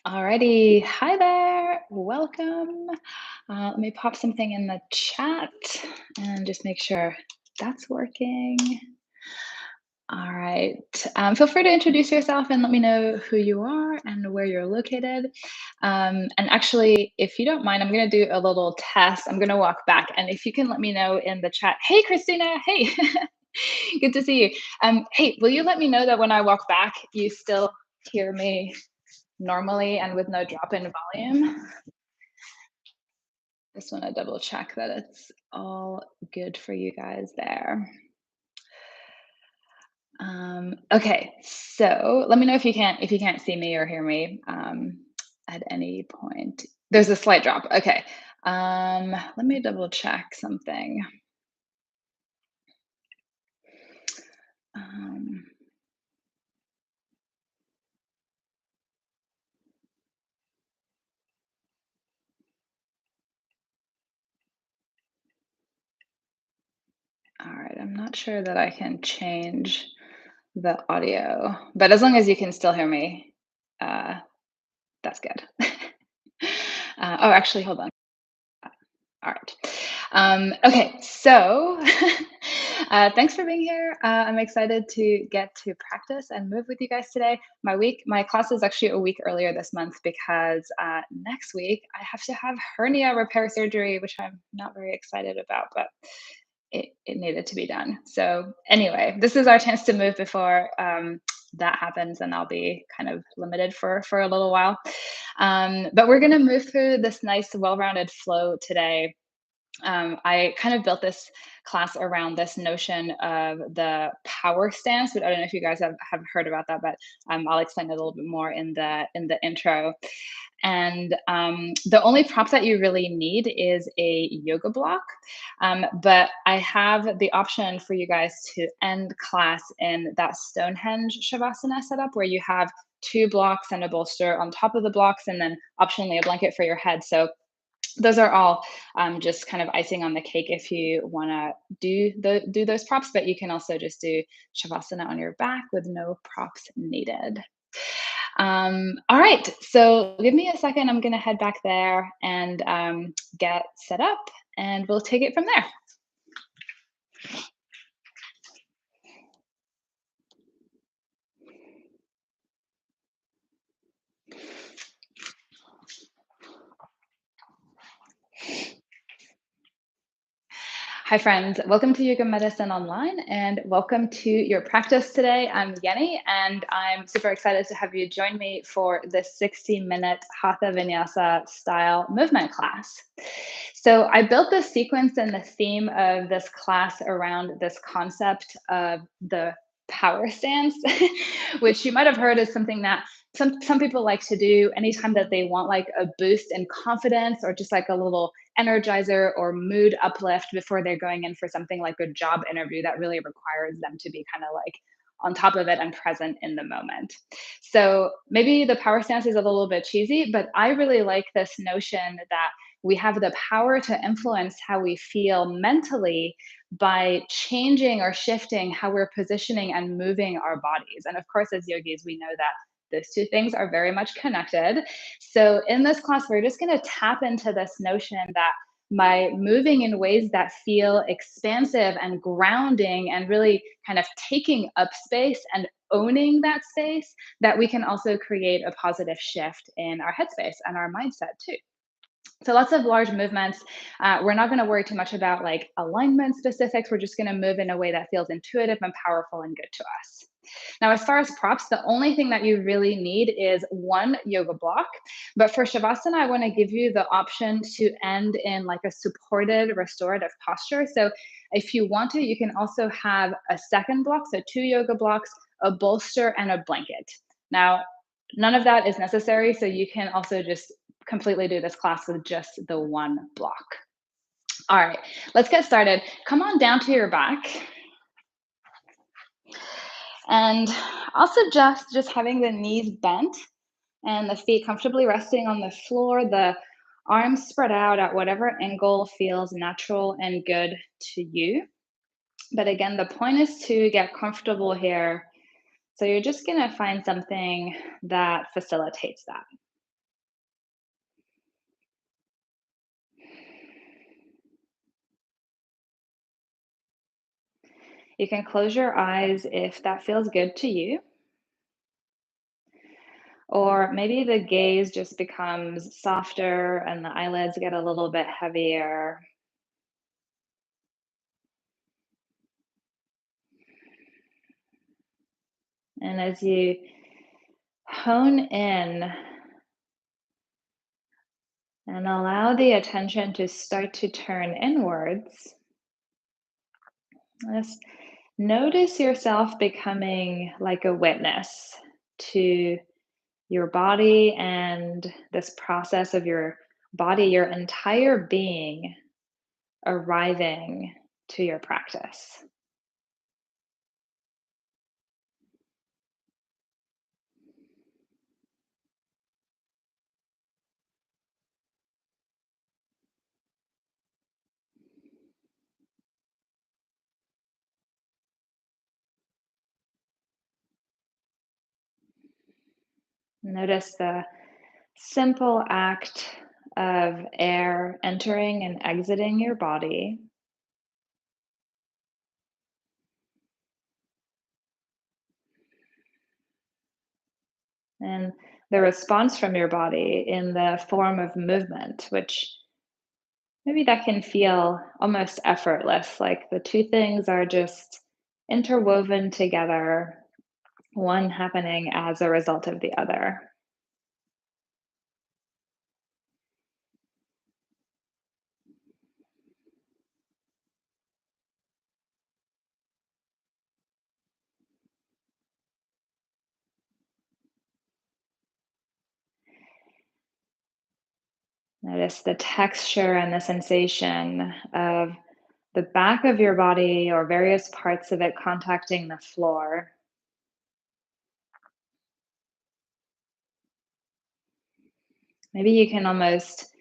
Alrighty, hi there, welcome. Let me pop something in the chat and just make sure that's working. All right, feel free to introduce yourself and let me know who you are and where you're located. And actually, if you don't mind, I'm going to do a little test. I'm going to walk back, and if you can let me know in the chat, hey, Christina, hey, good to see you. Hey, will you let me know that when I walk back, you still hear me normally and with no drop in volume? Just want to double check that it's all good for you guys there. Okay, so let me know if you can't see me or hear me at any point. There's a slight drop. Okay. Let me double check something. Um, all right, I'm not sure that I can change the audio, but as long as you can still hear me, uh, that's good. Oh, actually, hold on. All right. Okay, so thanks for being here. I'm excited to get to practice and move with you guys today. My class is actually a week earlier this month because next week I have to have hernia repair surgery, which I'm not very excited about, but it needed to be done. So anyway, this is our chance to move before that happens, and I'll be kind of limited for a little while. But we're gonna move through this nice, well-rounded flow today. I kind of built this class around this notion of the power stance, but I don't know if you guys have heard about that, but I'll explain it a little bit more in the intro. And the only prop that you really need is a yoga block. But I have the option for you guys to end class in that Stonehenge Shavasana setup where you have two blocks and a bolster on top of the blocks, and then optionally a blanket for your head. So those are all just kind of icing on the cake if you want to do those props, but you can also just do shavasana on your back with no props needed. All right, so give me a second. I'm going to head back there and get set up, and we'll take it from there. Hi, friends. Welcome to Yoga Medicine Online and welcome to your practice today. I'm Yenny and I'm super excited to have you join me for this 60-minute Hatha Vinyasa style movement class. So, I built this sequence and the theme of this class around this concept of the power stance, which you might have heard is something that some people like to do anytime that they want like a boost in confidence or just like a little energizer or mood uplift before they're going in for something like a job interview that really requires them to be kind of like on top of it and present in the moment. So maybe the power stance is a little bit cheesy, but I really like this notion that we have the power to influence how we feel mentally by changing or shifting how we're positioning and moving our bodies. And of course, as yogis, we know that those two things are very much connected. So, in this class, we're just going to tap into this notion that by moving in ways that feel expansive and grounding and really kind of taking up space and owning that space, that we can also create a positive shift in our headspace and our mindset too. So lots of large movements. We're not going to worry too much about like alignment specifics. We're just going to move in a way that feels intuitive and powerful and good to us. Now, as far as props, the only thing that you really need is one yoga block. But for Shavasana, I want to give you the option to end in like a supported restorative posture. So if you want to, you can also have a second block, so two yoga blocks, a bolster, and a blanket. Now, none of that is necessary. So you can also just completely do this class with just the one block. All right, let's get started. Come on down to your back. And I'll suggest just having the knees bent and the feet comfortably resting on the floor, the arms spread out at whatever angle feels natural and good to you. But again, the point is to get comfortable here. So you're just going to find something that facilitates that. You can close your eyes if that feels good to you, or maybe the gaze just becomes softer and the eyelids get a little bit heavier. And as you hone in and allow the attention to start to turn inwards, just notice yourself becoming like a witness to your body and this process of your body, your entire being arriving to your practice. Notice the simple act of air entering and exiting your body, and the response from your body in the form of movement, which maybe that can feel almost effortless, like the two things are just interwoven together, one happening as a result of the other. Notice the texture and the sensation of the back of your body or various parts of it contacting the floor. Maybe you can almost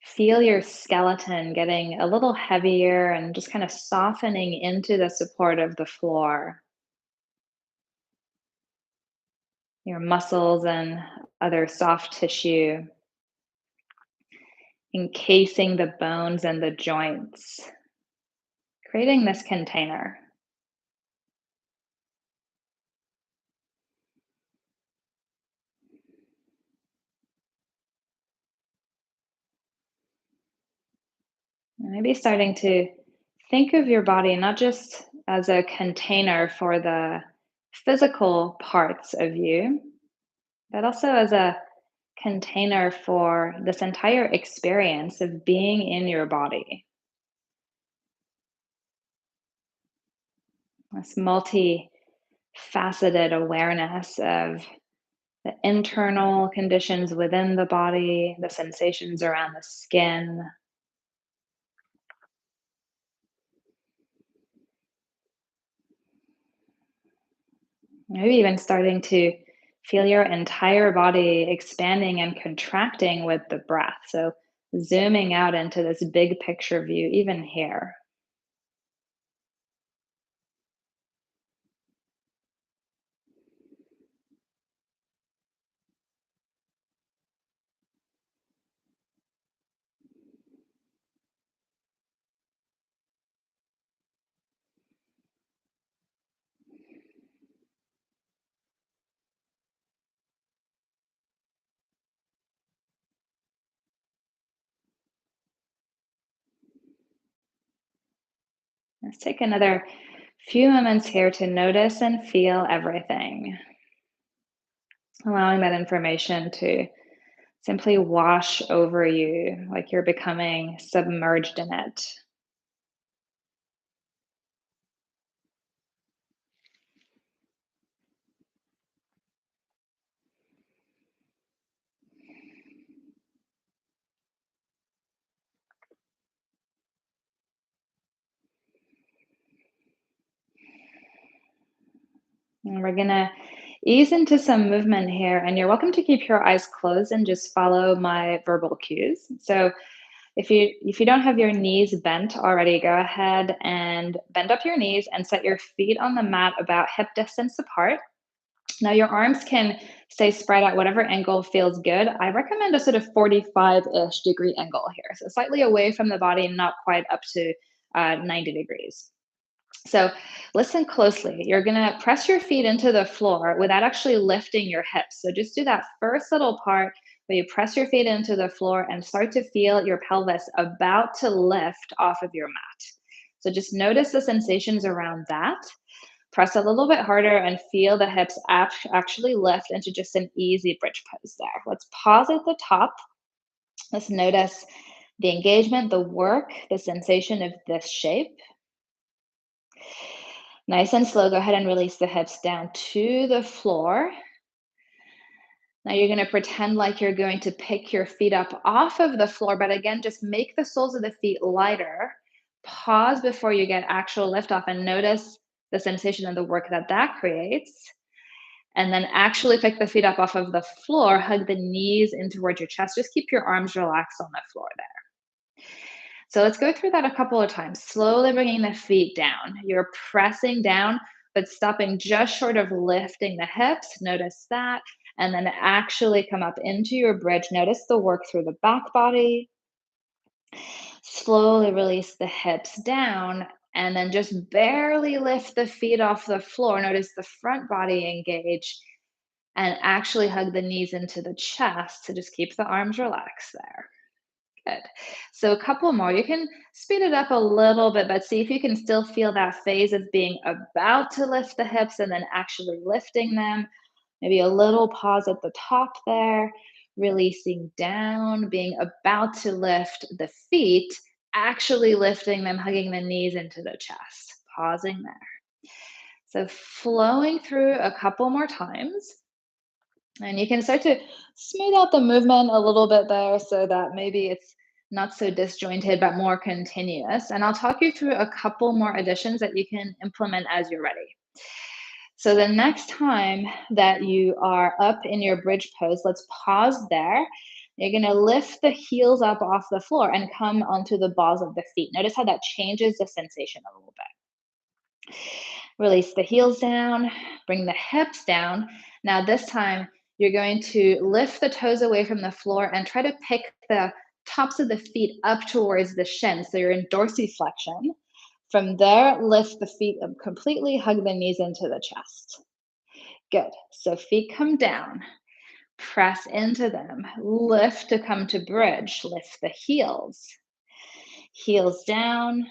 feel your skeleton getting a little heavier and just kind of softening into the support of the floor. Your muscles and other soft tissue encasing the bones and the joints, creating this container. Maybe starting to think of your body not just as a container for the physical parts of you, but also as a container for this entire experience of being in your body. This multifaceted awareness of the internal conditions within the body, the sensations around the skin, maybe even starting to feel your entire body expanding and contracting with the breath. So, zooming out into this big picture view, even here. Let's take another few moments here to notice and feel everything, allowing that information to simply wash over you like you're becoming submerged in it. And we're gonna ease into some movement here, and you're welcome to keep your eyes closed and just follow my verbal cues. So if you don't have your knees bent already, go ahead and bend up your knees and set your feet on the mat about hip distance apart. Now your arms can stay spread at whatever angle feels good. I recommend a sort of 45-ish degree angle here. So slightly away from the body, not quite up to 90 degrees. So listen closely. You're going to press your feet into the floor without actually lifting your hips. So just do that first little part where you press your feet into the floor and start to feel your pelvis about to lift off of your mat. So just notice the sensations around that. Press a little bit harder and feel the hips actually lift into just an easy bridge pose there. Let's pause at the top. Let's notice the engagement, the work, the sensation of this shape. Nice and slow, go ahead and release the hips down to the floor. Now you're going to pretend like you're going to pick your feet up off of the floor, but again, just make the soles of the feet lighter. Pause before you get actual lift off and notice the sensation and the work that that creates. And then actually pick the feet up off of the floor, hug the knees in towards your chest. Just keep your arms relaxed on the floor there. So let's go through that a couple of times, slowly bringing the feet down. You're pressing down, but stopping just short of lifting the hips. Notice that. And then actually come up into your bridge. Notice the work through the back body. Slowly release the hips down and then just barely lift the feet off the floor. Notice the front body engage and actually hug the knees into the chest to just keep the arms relaxed there. Good. So a couple more. You can speed it up a little bit, but see if you can still feel that phase of being about to lift the hips and then actually lifting them. Maybe a little pause at the top there, releasing down, being about to lift the feet, actually lifting them, hugging the knees into the chest. Pausing there. So flowing through a couple more times. And you can start to smooth out the movement a little bit there so that maybe it's not so disjointed, but more continuous. And I'll talk you through a couple more additions that you can implement as you're ready. So the next time that you are up in your bridge pose, let's pause there. You're going to lift the heels up off the floor and come onto the balls of the feet. Notice how that changes the sensation a little bit. Release the heels down, bring the hips down. Now, this time, you're going to lift the toes away from the floor and try to pick the tops of the feet up towards the shins. So you're in dorsiflexion. From there, lift the feet up completely, hug the knees into the chest. Good. So feet come down, press into them, lift to come to bridge, lift the heels. Heels down,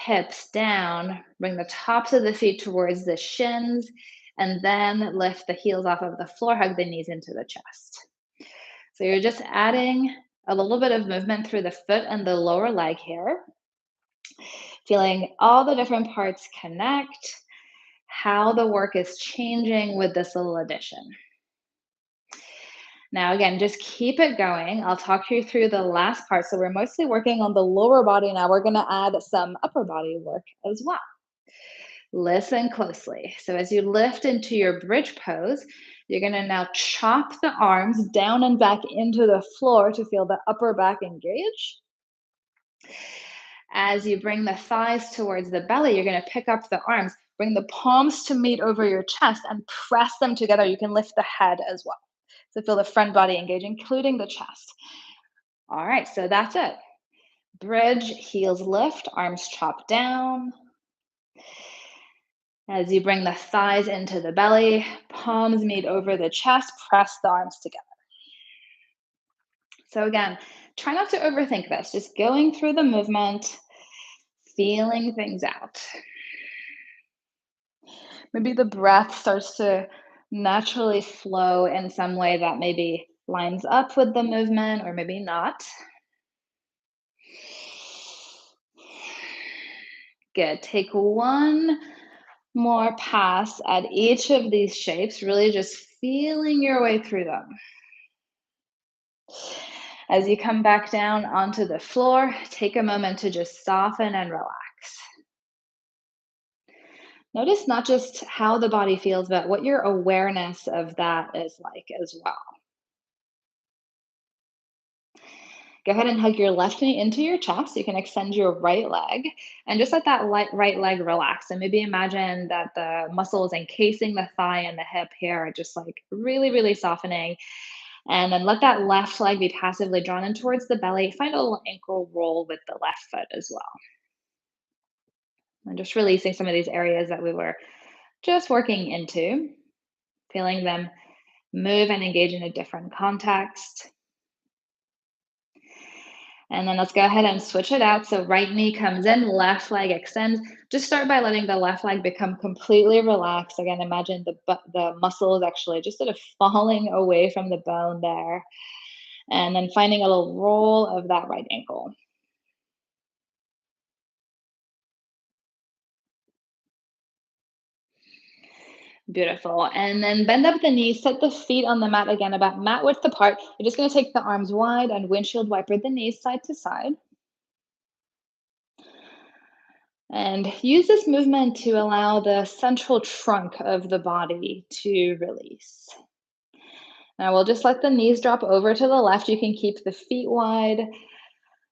hips down, bring the tops of the feet towards the shins, and then lift the heels off of the floor, hug the knees into the chest. So you're just adding a little bit of movement through the foot and the lower leg here, feeling all the different parts connect, how the work is changing with this little addition. Now, again, just keep it going. I'll talk you through the last part. So we're mostly working on the lower body now. We're going to add some upper body work as well. Listen closely. So as you lift into your bridge pose, you're going to now chop the arms down and back into the floor to feel the upper back engage. As you bring the thighs towards the belly, you're going to pick up the arms, bring the palms to meet over your chest and press them together. You can lift the head as well. So feel the front body engage, including the chest. All right, so that's it. Bridge, heels lift, arms chop down. As you bring the thighs into the belly, palms meet over the chest, press the arms together. So again, try not to overthink this, just going through the movement, feeling things out. Maybe the breath starts to naturally flow in some way that maybe lines up with the movement or maybe not. Good. Take one more pass at each of these shapes, really just feeling your way through them. As you come back down onto the floor, take a moment to just soften and relax. Notice not just how the body feels, but what your awareness of that is like as well. Go ahead and hug your left knee into your chest. You can extend your right leg and just let that right leg relax. And maybe imagine that the muscles encasing the thigh and the hip here are just like really, really softening. And then let that left leg be passively drawn in towards the belly. Find a little ankle roll with the left foot as well. And just releasing some of these areas that we were just working into, feeling them move and engage in a different context. And then let's go ahead and switch it out. So right knee comes in, left leg extends. Just start by letting the left leg become completely relaxed. Again, imagine the muscle is actually just sort of falling away from the bone there. And then finding a little roll of that right ankle. Beautiful. And then bend up the knees, set the feet on the mat again, about mat width apart. You're just going to take the arms wide and windshield wiper the knees side to side. And use this movement to allow the central trunk of the body to release. Now we'll just let the knees drop over to the left. You can keep the feet wide.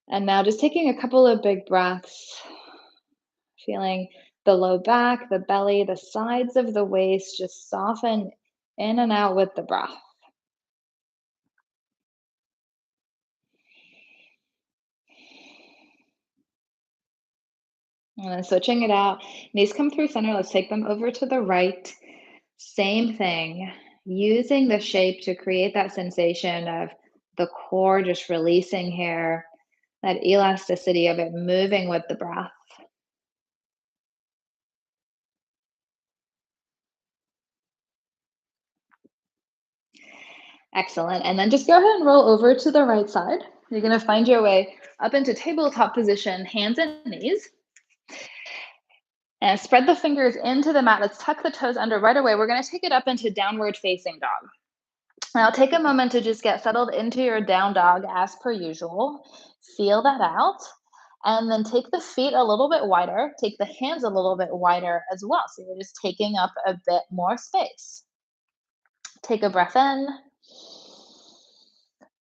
And now just taking a couple of big breaths, feeling the low back, the belly, the sides of the waist just soften in and out with the breath. And then switching it out, knees come through center. Let's take them over to the right. Same thing, using the shape to create that sensation of the core just releasing here, that elasticity of it moving with the breath. Excellent. And then just go ahead and roll over to the right side. You're going to find your way up into tabletop position, hands and knees. And spread the fingers into the mat. Let's tuck the toes under right away. We're going to take it up into downward facing dog. Now take a moment to just get settled into your down dog as per usual. Feel that out. And then take the feet a little bit wider. Take the hands a little bit wider as well. So you're just taking up a bit more space. Take a breath in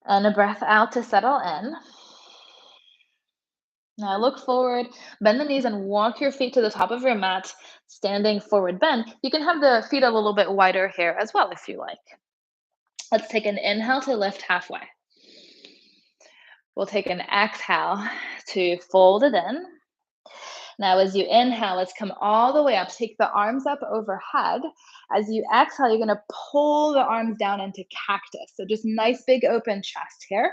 and a breath out to settle in. Now look forward, bend the knees and walk your feet to the top of your mat, standing forward bend. You can have the feet a little bit wider here as well if you like. Let's take an inhale to lift halfway. We'll take an exhale to fold it in. Now, as you inhale, let's come all the way up. Take the arms up overhead. As you exhale, you're going to pull the arms down into cactus. So just nice big open chest here.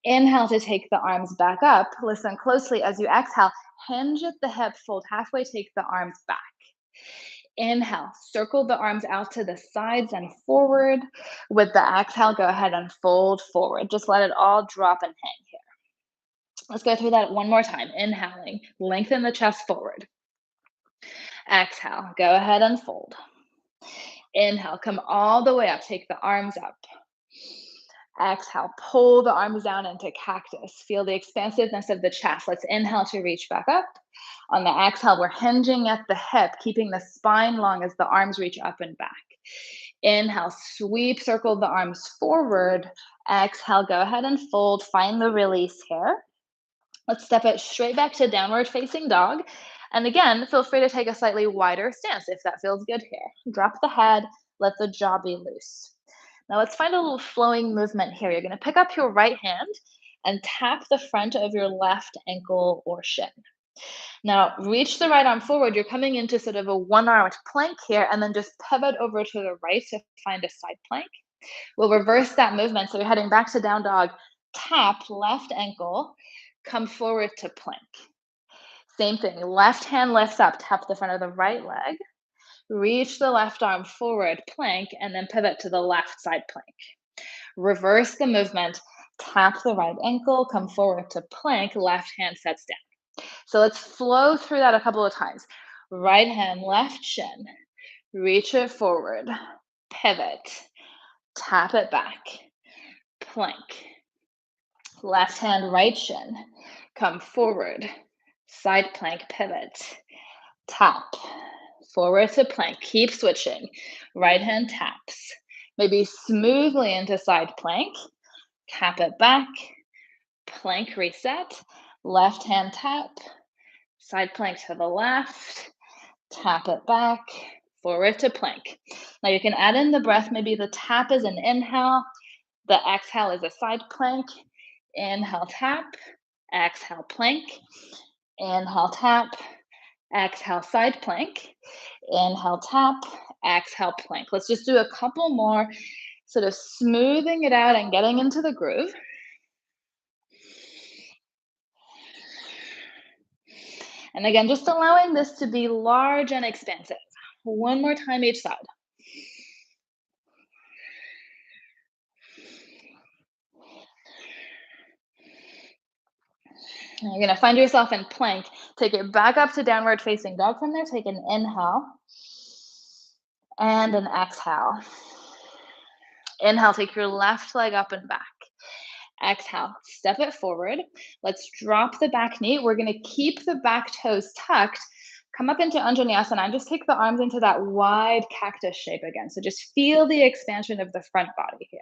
Inhale to take the arms back up. Listen closely as you exhale. Hinge at the hip, fold halfway, take the arms back. Inhale, circle the arms out to the sides and forward. With the exhale, go ahead and fold forward. Just let it all drop and hang here. Let's go through that one more time. Inhaling, lengthen the chest forward. Exhale, go ahead and fold. Inhale, come all the way up, take the arms up. Exhale, pull the arms down into cactus. Feel the expansiveness of the chest. Let's inhale to reach back up. On the exhale, we're hinging at the hip, keeping the spine long as the arms reach up and back. Inhale, sweep, circle the arms forward. Exhale, go ahead and fold. Find the release here. Let's step it straight back to downward facing dog. And again, feel free to take a slightly wider stance if that feels good here. Drop the head, let the jaw be loose. Now let's find a little flowing movement here. You're going to pick up your right hand and tap the front of your left ankle or shin. Now reach the right arm forward. You're coming into sort of a one-armed plank here, and then just pivot over to the right to find a side plank. We'll reverse that movement. So you're heading back to down dog. Tap left ankle, come forward to plank. Same thing, left hand lifts up, tap the front of the right leg, reach the left arm forward, plank, and then pivot to the left side plank. Reverse the movement, tap the right ankle, come forward to plank, left hand sets down. So let's flow through that a couple of times. Right hand, left shin, reach it forward, pivot, tap it back, plank. Left hand, right shin, come forward, side plank, pivot, tap, forward to plank, keep switching. Right hand taps, maybe smoothly into side plank, tap it back, plank reset, left hand tap, side plank to the left, tap it back, forward to plank. Now you can add in the breath, maybe the tap is an inhale, the exhale is a side plank. Inhale, tap, exhale, plank, inhale, tap, Exhale, side plank. Inhale, tap. Exhale, plank. Let's just do a couple more, sort of smoothing it out and getting into the groove. And again, just allowing this to be large and expansive. One more time each side. You're going to find yourself in plank. Take it back up to downward facing dog from there. Take an inhale and an exhale. Inhale, take your left leg up and back. Exhale, step it forward. Let's drop the back knee. We're going to keep the back toes tucked. Come up into Anjaneyasana and just take the arms into that wide cactus shape again. So just feel the expansion of the front body here.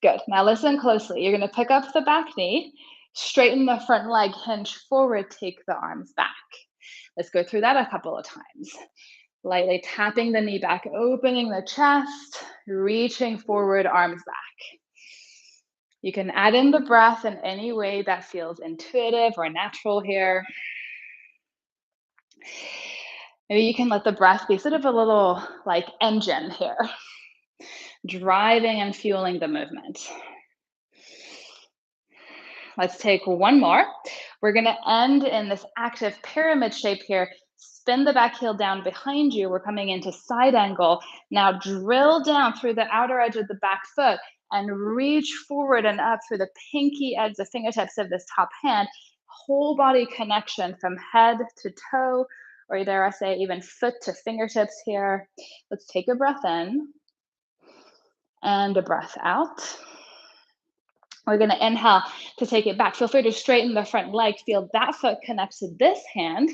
Good. Now listen closely. You're going to pick up the back knee, straighten the front leg, hinge forward, take the arms back. Let's go through that a couple of times. Lightly tapping the knee back, opening the chest, reaching forward, arms back. You can add in the breath in any way that feels intuitive or natural here. Maybe you can let the breath be sort of a little like engine here, driving and fueling the movement. Let's take one more. We're going to end in this active pyramid shape here. Spin the back heel down behind you. We're coming into side angle. Now drill down through the outer edge of the back foot and reach forward and up through the pinky edge, the fingertips of this top hand. Whole body connection from head to toe, or dare I say even foot to fingertips here. Let's take a breath in and a breath out. We're going to inhale to take it back. Feel free to straighten the front leg. Feel that foot connect to this hand.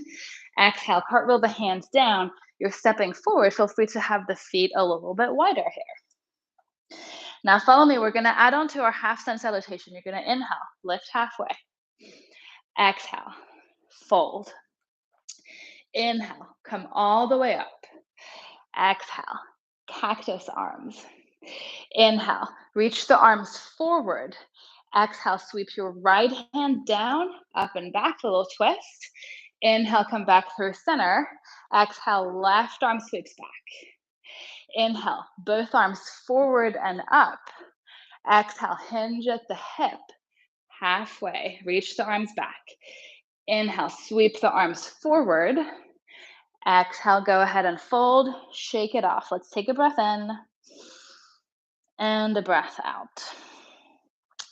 Exhale, cartwheel the hands down. You're stepping forward. Feel free to have the feet a little bit wider here. Now follow me. We're going to add on to our half sun salutation. You're going to inhale, lift halfway. Exhale, fold. Inhale, come all the way up. Exhale, cactus arms. Inhale, reach the arms forward. Exhale, sweep your right hand down, up and back, a little twist. Inhale, come back through center. Exhale, left arm sweeps back. Inhale, both arms forward and up. Exhale, hinge at the hip. Halfway, reach the arms back. Inhale, sweep the arms forward. Exhale, go ahead and fold, shake it off. Let's take a breath in and a breath out.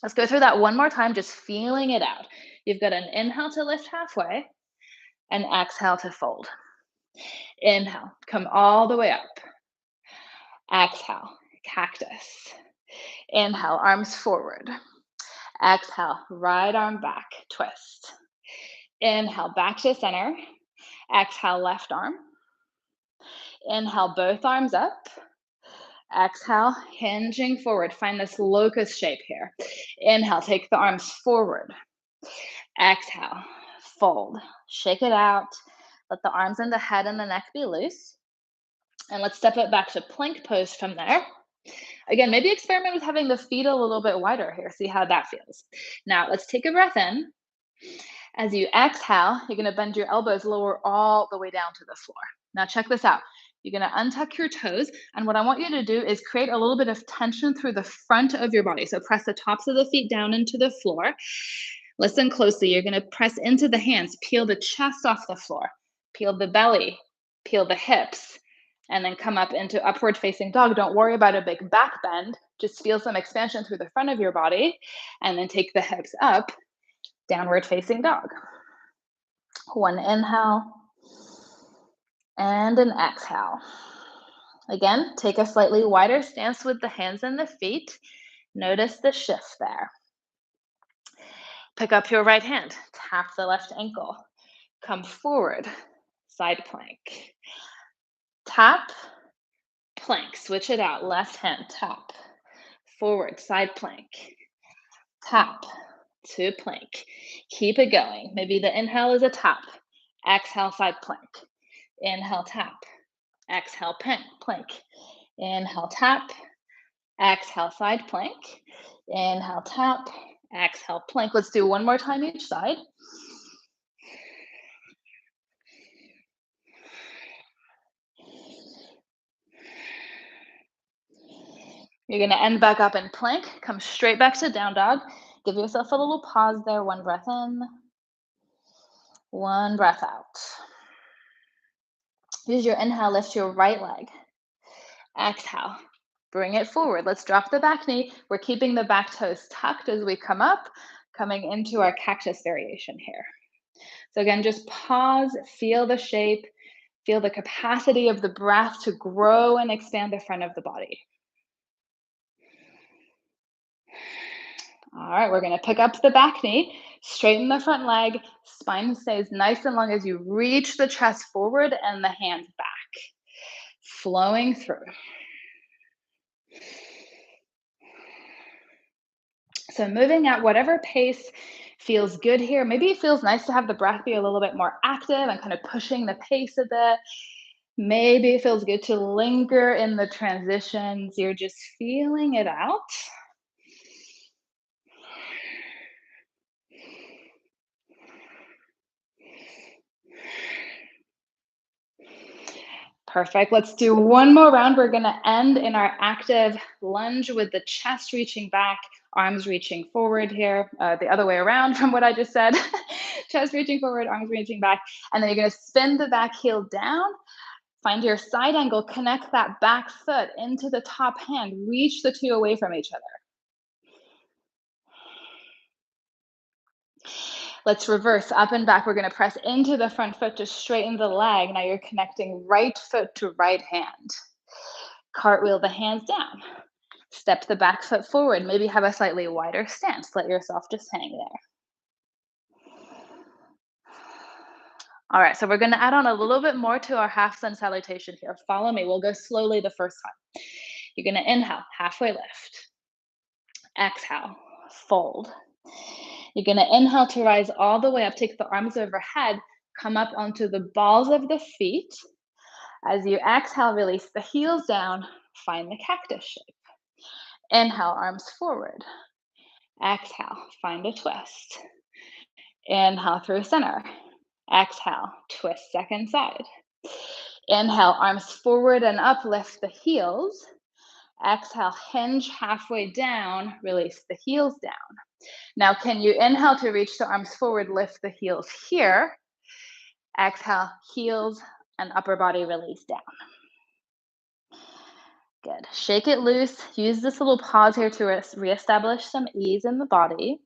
Let's go through that one more time, just feeling it out. You've got an inhale to lift halfway and exhale to fold. Inhale, come all the way up. Exhale, cactus. Inhale, arms forward. Exhale, right arm back, twist. Inhale, back to center. Exhale, left arm. Inhale, both arms up. Exhale, hinging forward. Find this locust shape here. Inhale, take the arms forward. Exhale, fold. Shake it out. Let the arms and the head and the neck be loose. And let's step it back to plank pose from there. Again, maybe experiment with having the feet a little bit wider here. See how that feels. Now, let's take a breath in. As you exhale, you're going to bend your elbows lower all the way down to the floor. Now, check this out. You're going to untuck your toes. And what I want you to do is create a little bit of tension through the front of your body. So press the tops of the feet down into the floor. Listen closely. You're going to press into the hands. Peel the chest off the floor. Peel the belly. Peel the hips. And then come up into upward facing dog. Don't worry about a big back bend. Just feel some expansion through the front of your body. And then take the hips up. Downward facing dog. One inhale and an exhale. Again, take a slightly wider stance with the hands and the feet. Notice the shift there. Pick up your right hand, tap the left ankle, come forward, side plank. Tap, plank, switch it out, left hand, tap, forward, side plank. Tap, to plank. Keep it going. Maybe the inhale is a tap. Exhale, side plank. Inhale, tap. Exhale, plank. Inhale, tap. Exhale, side plank. Inhale, tap. Exhale, plank. Let's do one more time each side. You're gonna end back up in plank, come straight back to down dog. Give yourself a little pause there. One breath in, one breath out. Use your inhale, lift your right leg. Exhale, bring it forward. Let's drop the back knee. We're keeping the back toes tucked as we come up, coming into our cactus variation here. So again, just pause, feel the shape, feel the capacity of the breath to grow and expand the front of the body. All right, we're gonna pick up the back knee, straighten the front leg, spine stays nice and long as you reach the chest forward and the hands back, flowing through. So moving at whatever pace feels good here. Maybe it feels nice to have the breath be a little bit more active and kind of pushing the pace a bit. Maybe it feels good to linger in the transitions. You're just feeling it out. Perfect. Let's do one more round. We're going to end in our active lunge with the chest reaching back, arms reaching forward here, the other way around from what I just said. Chest reaching forward, arms reaching back. And then you're going to spin the back heel down. Find your side angle, connect that back foot into the top hand, reach the two away from each other. Let's reverse up and back. We're going to press into the front foot to straighten the leg. Now you're connecting right foot to right hand. Cartwheel the hands down. Step the back foot forward. Maybe have a slightly wider stance. Let yourself just hang there. All right, so we're going to add on a little bit more to our half sun salutation here. Follow me. We'll go slowly the first time. You're going to inhale, halfway lift. Exhale, fold. You're going to inhale to rise all the way up. Take the arms overhead. Come up onto the balls of the feet. As you exhale, release the heels down. Find the cactus shape. Inhale, arms forward. Exhale, find a twist. Inhale through center. Exhale, twist second side. Inhale, arms forward and up, lift the heels. Exhale, hinge halfway down, release the heels down. Now, can you inhale to reach the arms forward, lift the heels here. Exhale, heels and upper body release down. Good. Shake it loose. Use this little pause here to reestablish some ease in the body.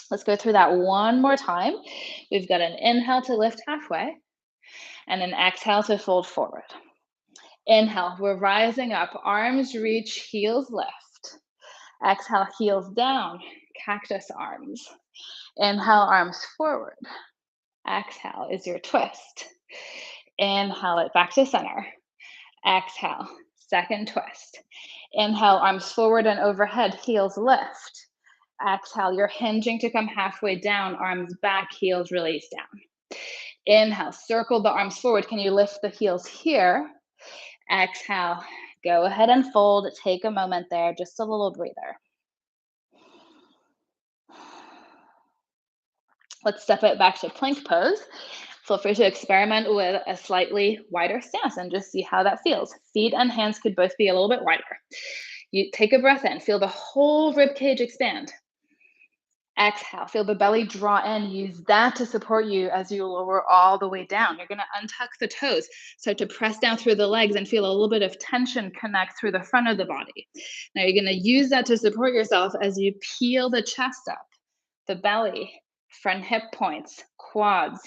Let's go through that one more time. We've got an inhale to lift halfway and an exhale to fold forward. Inhale, we're rising up, arms reach, heels lift. Exhale, heels down, cactus arms. Inhale, arms forward. Exhale is your twist. Inhale it back to center. Exhale, second twist. Inhale, arms forward and overhead, heels lift. Exhale, you're hinging to come halfway down, arms back, heels release down. Inhale, circle the arms forward. Can you lift the heels here? Exhale, go ahead and fold. Take a moment there, just a little breather. Let's step it back to plank pose. Feel free to experiment with a slightly wider stance and just see how that feels. Feet and hands could both be a little bit wider. You take a breath in, feel the whole rib cage expand. Exhale, feel the belly draw in. Use that to support you as you lower all the way down. You're going to untuck the toes, start to press down through the legs and feel a little bit of tension connect through the front of the body. Now you're going to use that to support yourself as you peel the chest up, the belly, front hip points, quads,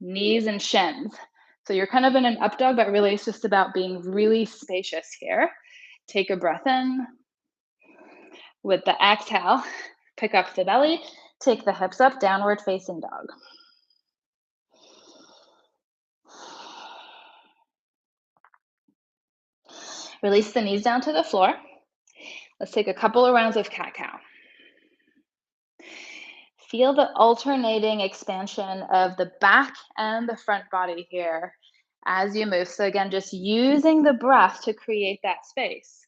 knees and shins. So you're kind of in an up dog, but really it's just about being really spacious here. Take a breath in. With the exhale, pick up the belly, take the hips up, downward facing dog. Release the knees down to the floor. Let's take a couple of rounds of cat-cow. Feel the alternating expansion of the back and the front body here as you move. So again, just using the breath to create that space.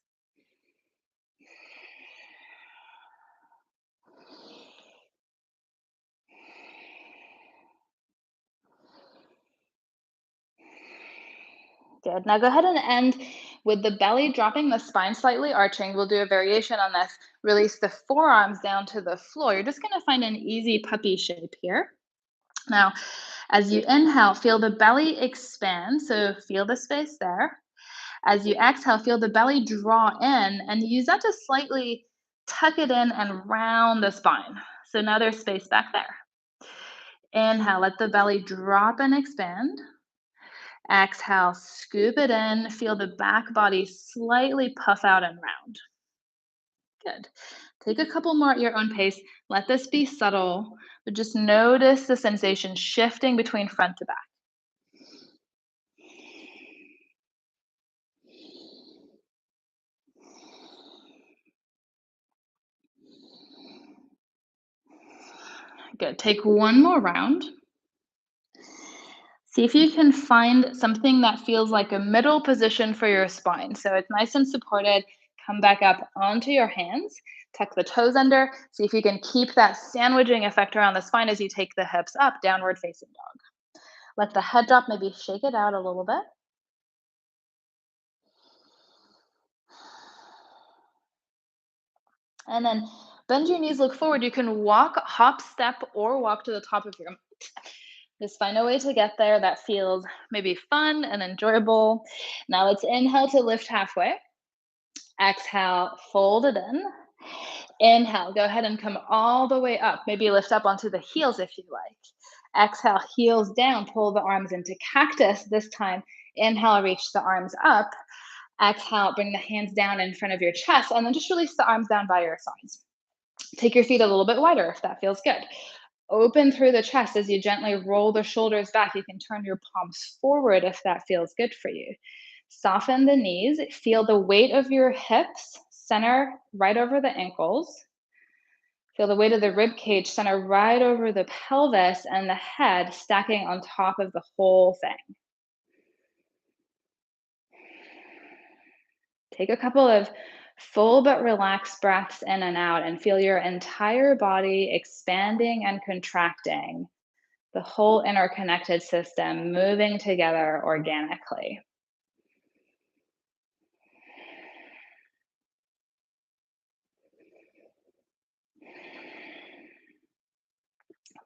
Good. Now go ahead and end With the belly dropping, the spine slightly arching, we'll do a variation on this. Release the forearms down to the floor. You're just going to find an easy puppy shape here. Now, as you inhale, feel the belly expand. So feel the space there. As you exhale, feel the belly draw in and use that to slightly tuck it in and round the spine. So now there's space back there. Inhale, let the belly drop and expand. Exhale, scoop it in. Feel the back body slightly puff out and round. Good. Take a couple more at your own pace. Let this be subtle, but just notice the sensation shifting between front to back. Good. Take one more round. See if you can find something that feels like a middle position for your spine. So it's nice and supported. Come back up onto your hands. Tuck the toes under. See if you can keep that sandwiching effect around the spine as you take the hips up, downward facing dog. Let the head drop, maybe shake it out a little bit. And then bend your knees, look forward. You can walk, hop, step, or walk to the top of your mat. Just find a way to get there that feels maybe fun and enjoyable. Now let's inhale to lift halfway. Exhale, fold it in. Inhale, go ahead and come all the way up. Maybe lift up onto the heels if you like. Exhale, heels down, pull the arms into cactus this time. Inhale, reach the arms up. Exhale, bring the hands down in front of your chest, and then just release the arms down by your sides. Take your feet a little bit wider if that feels good. Open through the chest as you gently roll the shoulders back. You can turn your palms forward if that feels good for you. Soften the knees. Feel the weight of your hips center right over the ankles. Feel the weight of the rib cage center right over the pelvis and the head stacking on top of the whole thing. Take a couple of full but relaxed breaths in and out and feel your entire body expanding and contracting, the whole interconnected system moving together organically.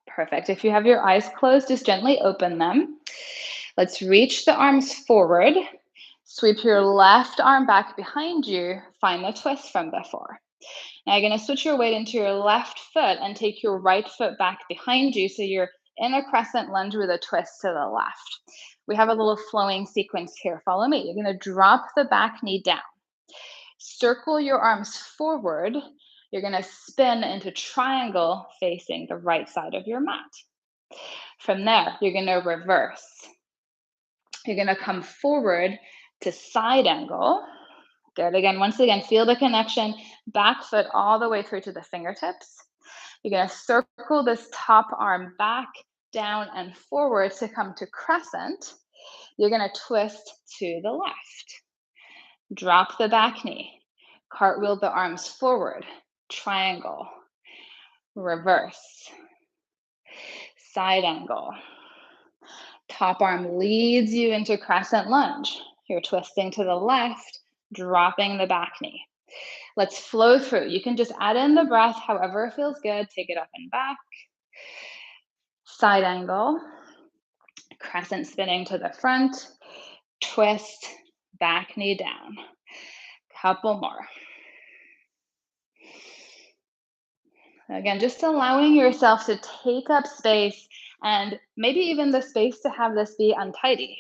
Perfect. If you have your eyes closed, just gently open them. Let's reach the arms forward. Sweep your left arm back behind you. Find the twist from before. Now you're going to switch your weight into your left foot and take your right foot back behind you so you're in a crescent lunge with a twist to the left. We have a little flowing sequence here. Follow me. You're going to drop the back knee down. Circle your arms forward. You're going to spin into triangle facing the right side of your mat. From there, you're going to reverse. You're going to come forward to side angle. Good. Again, once again, feel the connection, back foot all the way through to the fingertips. You're going to circle this top arm back, down, and forward to come to crescent. You're going to twist to the left. Drop the back knee. Cartwheel the arms forward. Triangle. Reverse. Side angle. Top arm leads you into crescent lunge. You're twisting to the left, dropping the back knee. Let's flow through. You can just add in the breath however it feels good. Take it up and back. Side angle. Crescent spinning to the front. Twist, back knee down. Couple more. Again, just allowing yourself to take up space and maybe even the space to have this be untidy.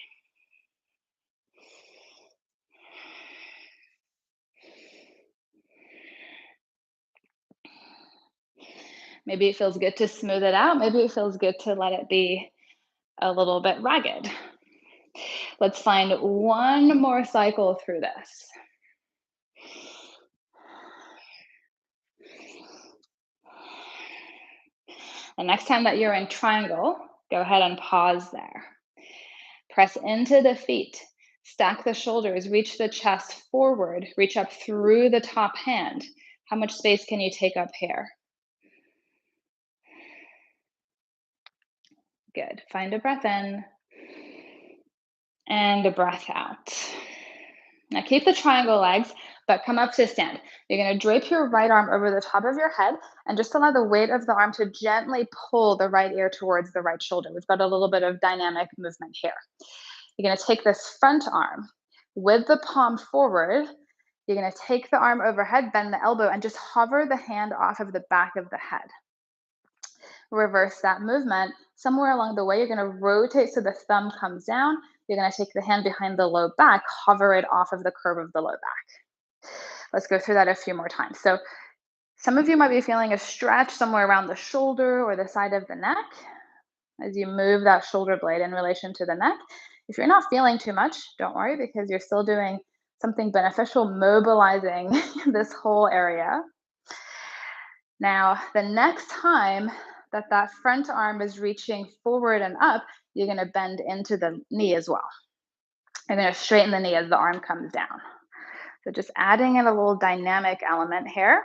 Maybe it feels good to smooth it out. Maybe it feels good to let it be a little bit ragged. Let's find one more cycle through this. The next time that you're in triangle, go ahead and pause there. Press into the feet. Stack the shoulders, reach the chest forward, reach up through the top hand. How much space can you take up here? Good. Find a breath in and a breath out. Now keep the triangle legs, but come up to stand. You're going to drape your right arm over the top of your head and just allow the weight of the arm to gently pull the right ear towards the right shoulder. We've got a little bit of dynamic movement here. You're going to take this front arm with the palm forward. You're going to take the arm overhead, bend the elbow, and just hover the hand off of the back of the head. Reverse that movement. Somewhere along the way, you're going to rotate so the thumb comes down. You're going to take the hand behind the low back, hover it off of the curve of the low back. Let's go through that a few more times. So some of you might be feeling a stretch somewhere around the shoulder or the side of the neck as you move that shoulder blade in relation to the neck. If you're not feeling too much, don't worry, because you're still doing something beneficial, mobilizing this whole area. Now, the next time that front arm is reaching forward and up, you're going to bend into the knee as well. You're going to straighten the knee as the arm comes down. So just adding in a little dynamic element here.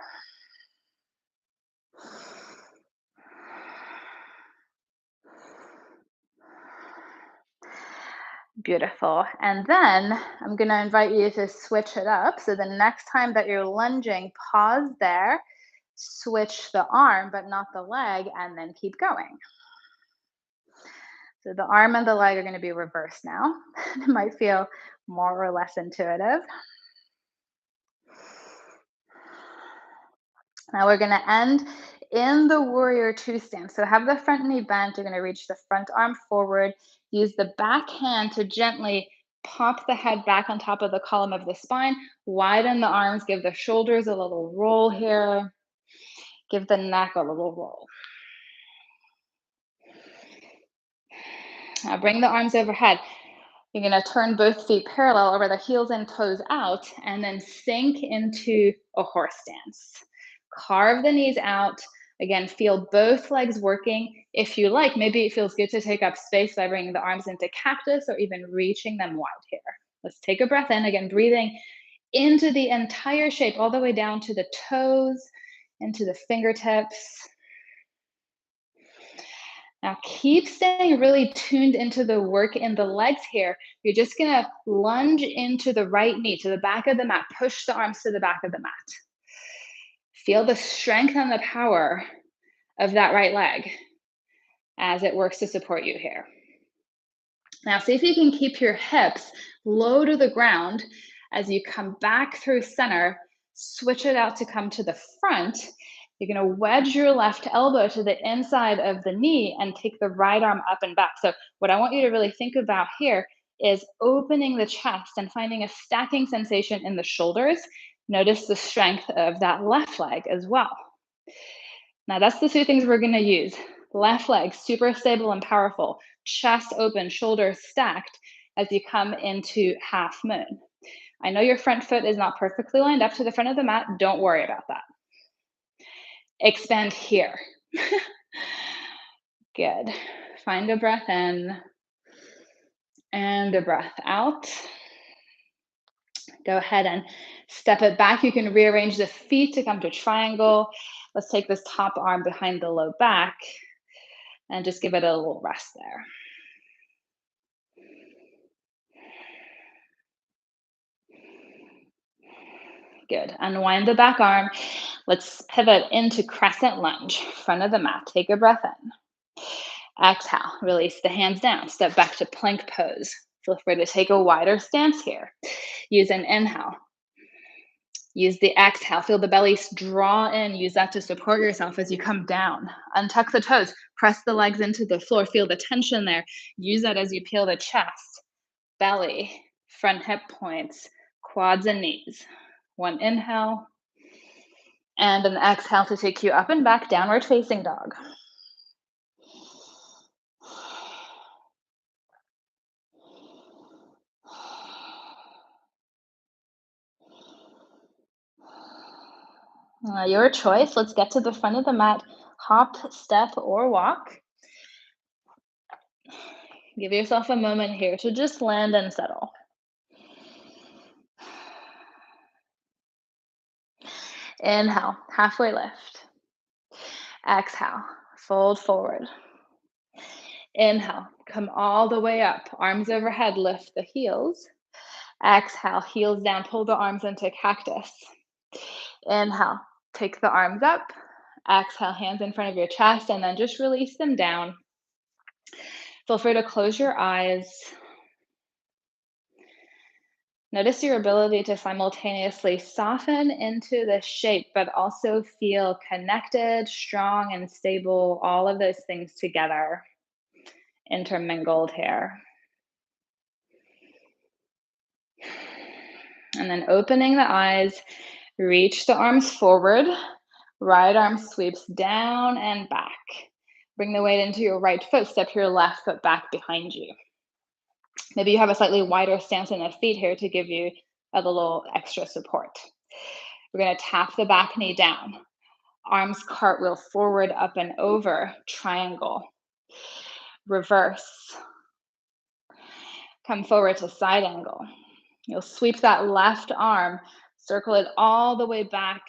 Beautiful. And then I'm going to invite you to switch it up. So the next time that you're lunging, pause there, switch the arm, but not the leg, and then keep going. So the arm and the leg are going to be reversed now. It might feel more or less intuitive. Now we're going to end in the warrior two stance. So have the front knee bent. You're going to reach the front arm forward. Use the back hand to gently pop the head back on top of the column of the spine. Widen the arms. Give the shoulders a little roll here. Give the neck a little roll. Now bring the arms overhead. You're going to turn both feet parallel over the heels and toes out, and then sink into a horse stance. Carve the knees out. Again, feel both legs working. If you like, maybe it feels good to take up space by bringing the arms into cactus or even reaching them wide here. Let's take a breath in. Again, breathing into the entire shape, all the way down to the toes, into the fingertips. Now keep staying really tuned into the work in the legs here. You're just gonna lunge into the right knee, to the back of the mat. Push the arms to the back of the mat. Feel the strength and the power of that right leg as it works to support you here. Now see if you can keep your hips low to the ground as you come back through center. Switch it out to come to the front. You're going to wedge your left elbow to the inside of the knee and take the right arm up and back. So what I want you to really think about here is opening the chest and finding a stacking sensation in the shoulders. Notice the strength of that left leg as well. Now that's the two things we're going to use. Left leg, super stable and powerful. Chest open, shoulders stacked as you come into half moon. I know your front foot is not perfectly lined up to the front of the mat. Don't worry about that. Expand here. Good. Find a breath in and a breath out. Go ahead and step it back. You can rearrange the feet to come to triangle. Let's take this top arm behind the low back and just give it a little rest there. Good. Unwind the back arm. Let's pivot into crescent lunge, front of the mat. Take a breath in. Exhale, release the hands down. Step back to plank pose. Feel free to take a wider stance here. Use an inhale. Use the exhale. Feel the belly draw in. Use that to support yourself as you come down. Untuck the toes. Press the legs into the floor. Feel the tension there. Use that as you peel the chest, belly, front hip points, quads and knees. One inhale and an exhale to take you up and back, downward facing dog. Your choice. Let's get to the front of the mat. Hop, step, or walk. Give yourself a moment here to just land and settle. Inhale, halfway lift. Exhale, fold forward. Inhale, come all the way up. Arms overhead, lift the heels. Exhale, heels down, pull the arms into cactus. Inhale, take the arms up. Exhale, hands in front of your chest, and then just release them down. Feel free to close your eyes. Notice your ability to simultaneously soften into the shape, but also feel connected, strong, and stable, all of those things together, intermingled here. And then opening the eyes, reach the arms forward. Right arm sweeps down and back. Bring the weight into your right foot. Step your left foot back behind you. Maybe you have a slightly wider stance in the feet here to give you a little extra support. We're going to tap the back knee down. Arms cartwheel forward, up and over, triangle. Reverse. Come forward to side angle. You'll sweep that left arm, circle it all the way back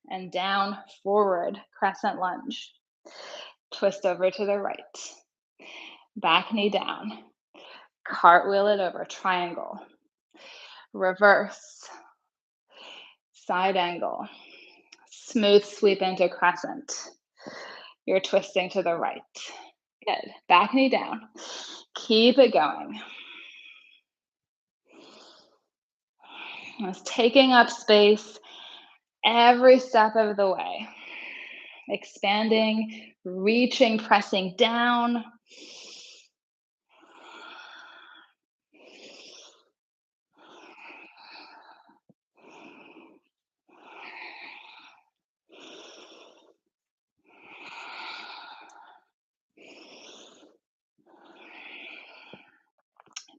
and down, forward, crescent lunge. Twist over to the right. Back knee down. Cartwheel it over, triangle. Reverse. Side angle. Smooth sweep into crescent. You're twisting to the right. Good. Back knee down. Keep it going. Just taking up space every step of the way. Expanding, reaching, pressing down.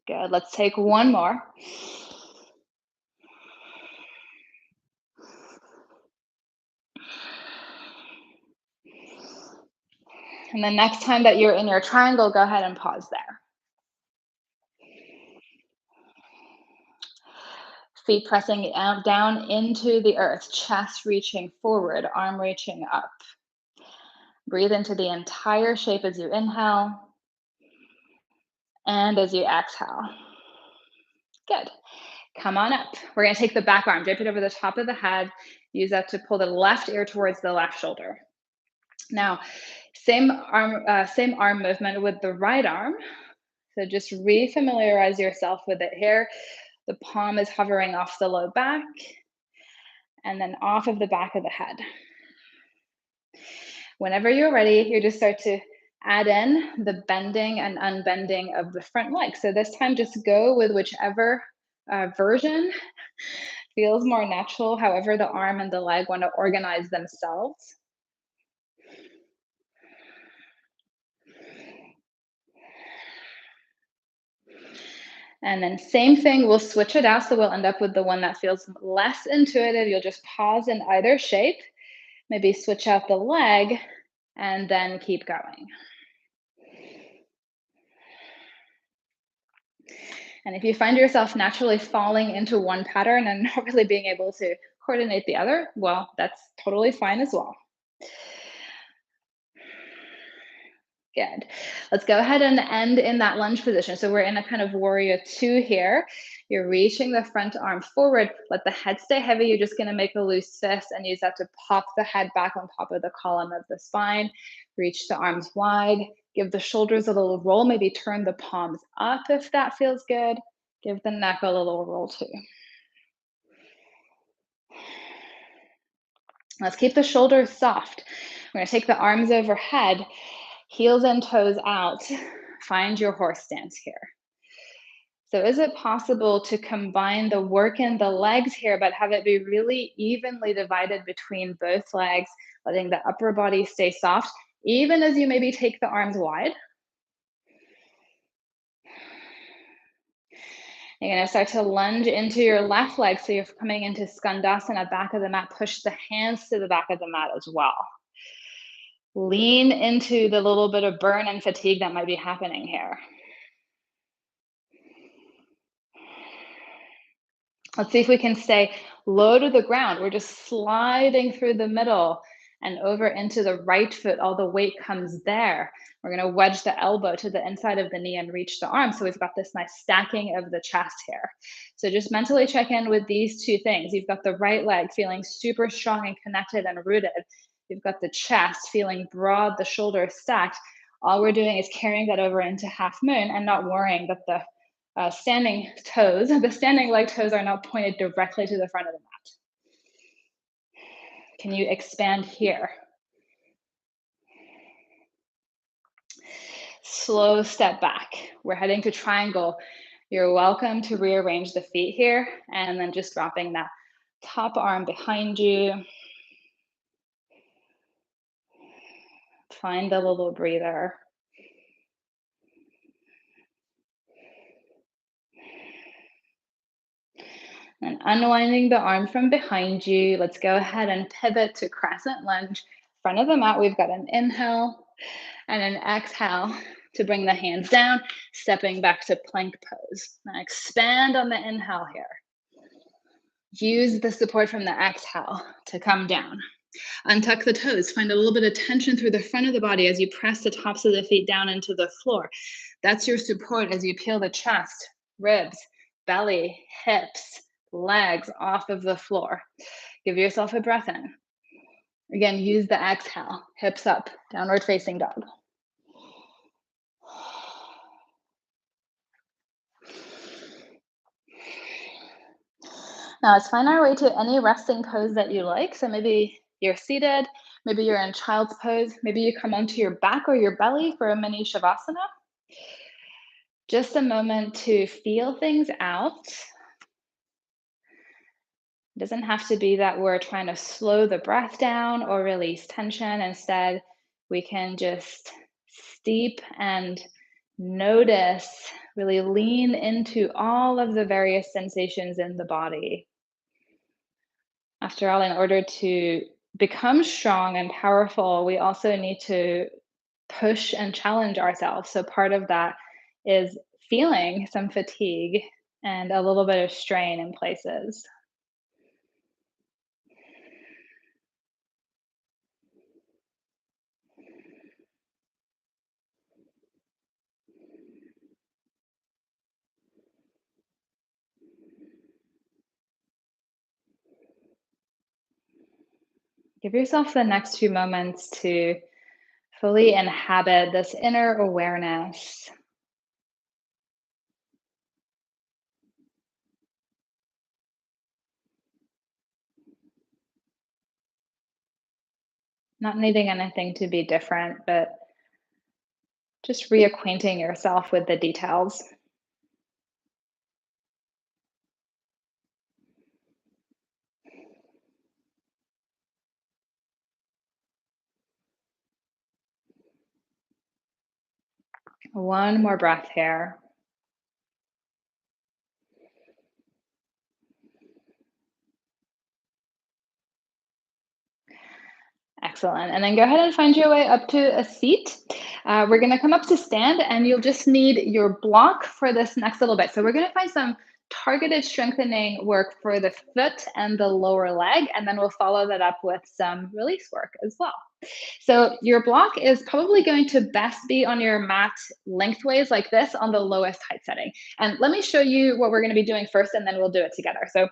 Good. Let's take one more. And the next time that you're in your triangle, go ahead and pause there. Feet pressing down into the earth, chest reaching forward, arm reaching up. Breathe into the entire shape as you inhale and as you exhale. Good. Come on up. We're going to take the back arm, drape it over the top of the head. Use that to pull the left ear towards the left shoulder. Now, same arm movement with the right arm. So just refamiliarize yourself with it here. The palm is hovering off the low back and then off of the back of the head. Whenever you're ready, you just start to add in the bending and unbending of the front leg. So this time, just go with whichever version feels more natural, however the arm and the leg want to organize themselves. And then same thing, we'll switch it out. So we'll end up with the one that feels less intuitive. You'll just pause in either shape, maybe switch out the leg, and then keep going. And if you find yourself naturally falling into one pattern and not really being able to coordinate the other, well, that's totally fine as well. Good. Let's go ahead and end in that lunge position. So we're in a kind of warrior two here. You're reaching the front arm forward. Let the head stay heavy. You're just going to make a loose fist and use that to pop the head back on top of the column of the spine. Reach the arms wide. Give the shoulders a little roll. Maybe turn the palms up if that feels good. Give the neck a little roll too. Let's keep the shoulders soft. We're going to take the arms overhead, heels and toes out. Find your horse stance here. So is it possible to combine the work in the legs here, but have it be really evenly divided between both legs, letting the upper body stay soft, even as you maybe take the arms wide? You're going to start to lunge into your left leg. So you're coming into Skandasana, back of the mat. Push the hands to the back of the mat as well. Lean into the little bit of burn and fatigue that might be happening here. Let's see if we can stay low to the ground. We're just sliding through the middle and over into the right foot. All the weight comes there. We're going to wedge the elbow to the inside of the knee and reach the arm. So we've got this nice stacking of the chest here. So just mentally check in with these two things. You've got the right leg feeling super strong and connected and rooted. You've got the chest feeling broad, the shoulders stacked. All we're doing is carrying that over into half moon and not worrying that the standing toes, the standing leg toes are not pointed directly to the front of the mat. Can you expand here? Slow step back. We're heading to triangle. You're welcome to rearrange the feet here and then just dropping that top arm behind you. Find a little breather. And unwinding the arm from behind you, let's go ahead and pivot to crescent lunge. Front of the mat, we've got an inhale and an exhale to bring the hands down, stepping back to plank pose. Now expand on the inhale here. Use the support from the exhale to come down. Untuck the toes. Find a little bit of tension through the front of the body as you press the tops of the feet down into the floor. That's your support as you peel the chest, ribs, belly, hips, legs off of the floor. Give yourself a breath in. Again, use the exhale, hips up, downward facing dog. Now let's find our way to any resting pose that you like. So maybe you're seated, maybe you're in child's pose, maybe you come onto your back or your belly for a mini savasana. Just a moment to feel things out. It doesn't have to be that we're trying to slow the breath down or release tension. Instead, we can just steep and notice, really lean into all of the various sensations in the body. After all, in order to become strong and powerful, we also need to push and challenge ourselves. So part of that is feeling some fatigue and a little bit of strain in places. Give yourself the next few moments to fully inhabit this inner awareness. Not needing anything to be different, but just reacquainting yourself with the details. One more breath here. Excellent. And then go ahead and find your way up to a seat. We're going to come up to stand, and you'll just need your block for this next little bit. So we're going to find some targeted strengthening work for the foot and the lower leg, and then we'll follow that up with some release work as well. So your block is probably going to best be on your mat lengthways like this on the lowest height setting. And let me show you what we're going to be doing first, and then we'll do it together. So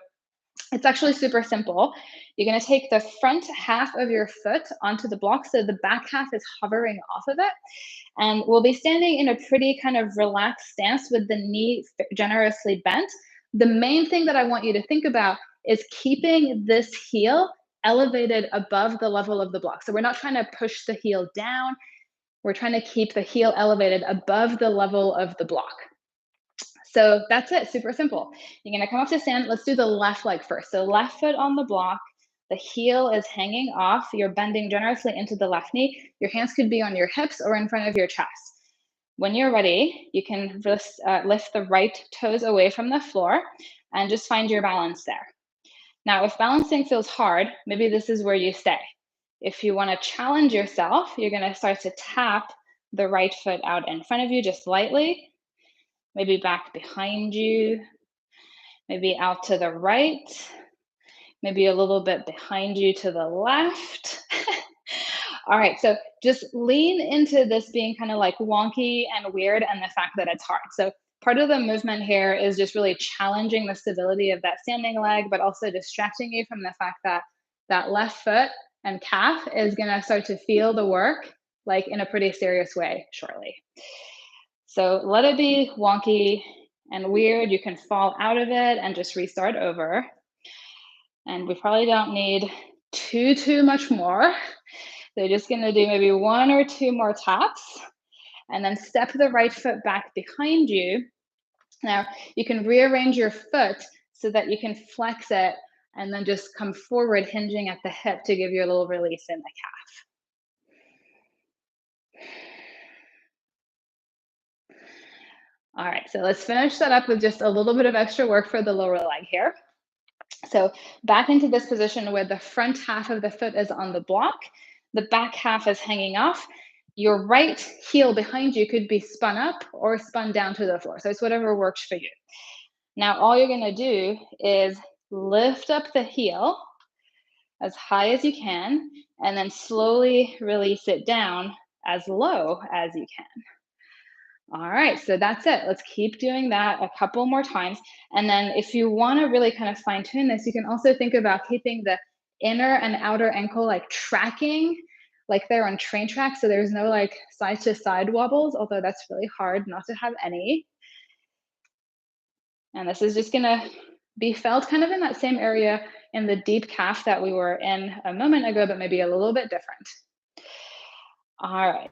it's actually super simple. You're going to take the front half of your foot onto the block so the back half is hovering off of it. And we'll be standing in a pretty kind of relaxed stance with the knee generously bent. The main thing that I want you to think about is keeping this heel elevated above the level of the block. So we're not trying to push the heel down. We're trying to keep the heel elevated above the level of the block. So that's it, super simple. You're gonna come up to stand. Let's do the left leg first. So left foot on the block, the heel is hanging off. You're bending generously into the left knee. Your hands could be on your hips or in front of your chest. When you're ready, you can just lift the right toes away from the floor and just find your balance there. Now, if balancing feels hard, maybe this is where you stay. If you wanna challenge yourself, you're gonna start to tap the right foot out in front of you just lightly, maybe back behind you, maybe out to the right, maybe a little bit behind you to the left. All right, so just lean into this being kind of like wonky and weird and the fact that it's hard. So part of the movement here is just really challenging the stability of that standing leg, but also distracting you from the fact that that left foot and calf is going to start to feel the work like in a pretty serious way shortly. So let it be wonky and weird. You can fall out of it and just restart over. And we probably don't need too much more. They're just gonna do maybe 1 or 2 more taps, and then step the right foot back behind you. Now, you can rearrange your foot so that you can flex it and then just come forward, hinging at the hip to give you a little release in the calf. All right, so let's finish that up with just a little bit of extra work for the lower leg here. So back into this position where the front half of the foot is on the block, the back half is hanging off. Your right heel behind you could be spun up or spun down to the floor. So it's whatever works for you. Now, all you're going to do is lift up the heel as high as you can and then slowly release it down as low as you can. All right, so that's it. Let's keep doing that a couple more times. And then if you want to really kind of fine tune this, you can also think about keeping the inner and outer ankle like tracking like they're on train tracks. So there's no like side to side wobbles, although that's really hard not to have any. And this is just going to be felt kind of in that same area in the deep calf that we were in a moment ago, but maybe a little bit different. All right,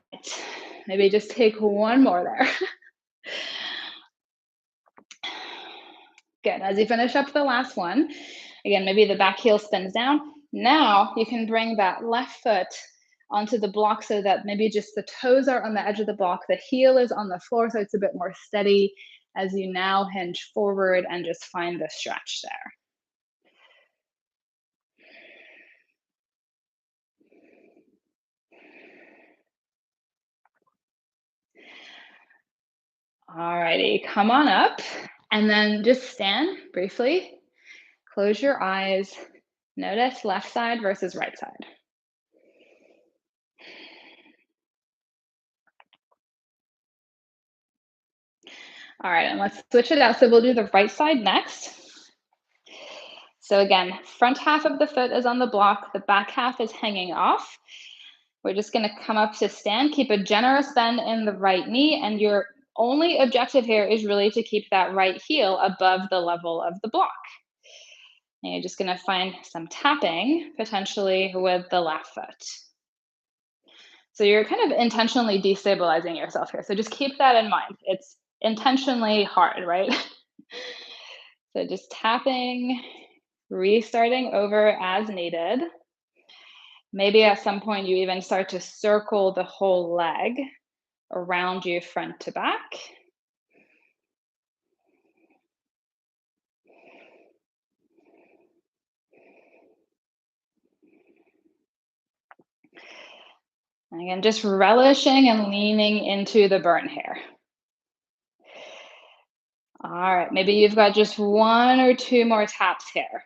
maybe just take one more there. Good. As you finish up the last one, again, maybe the back heel spins down. Now you can bring that left foot onto the block so that maybe just the toes are on the edge of the block, the heel is on the floor, so it's a bit more steady as you now hinge forward and just find the stretch there. All righty, come on up and then just stand briefly. Close your eyes. Notice left side versus right side. All right, and let's switch it out. So we'll do the right side next. So again, front half of the foot is on the block, the back half is hanging off. We're just gonna come up to stand, keep a generous bend in the right knee, and your only objective here is really to keep that right heel above the level of the block. And you're just gonna find some tapping, potentially with the left foot. So you're kind of intentionally destabilizing yourself here. So just keep that in mind. It's intentionally hard, right? So just tapping, restarting over as needed. Maybe at some point you even start to circle the whole leg around you front to back. And again, just relishing and leaning into the burn here. All right, maybe you've got just 1 or 2 more taps here.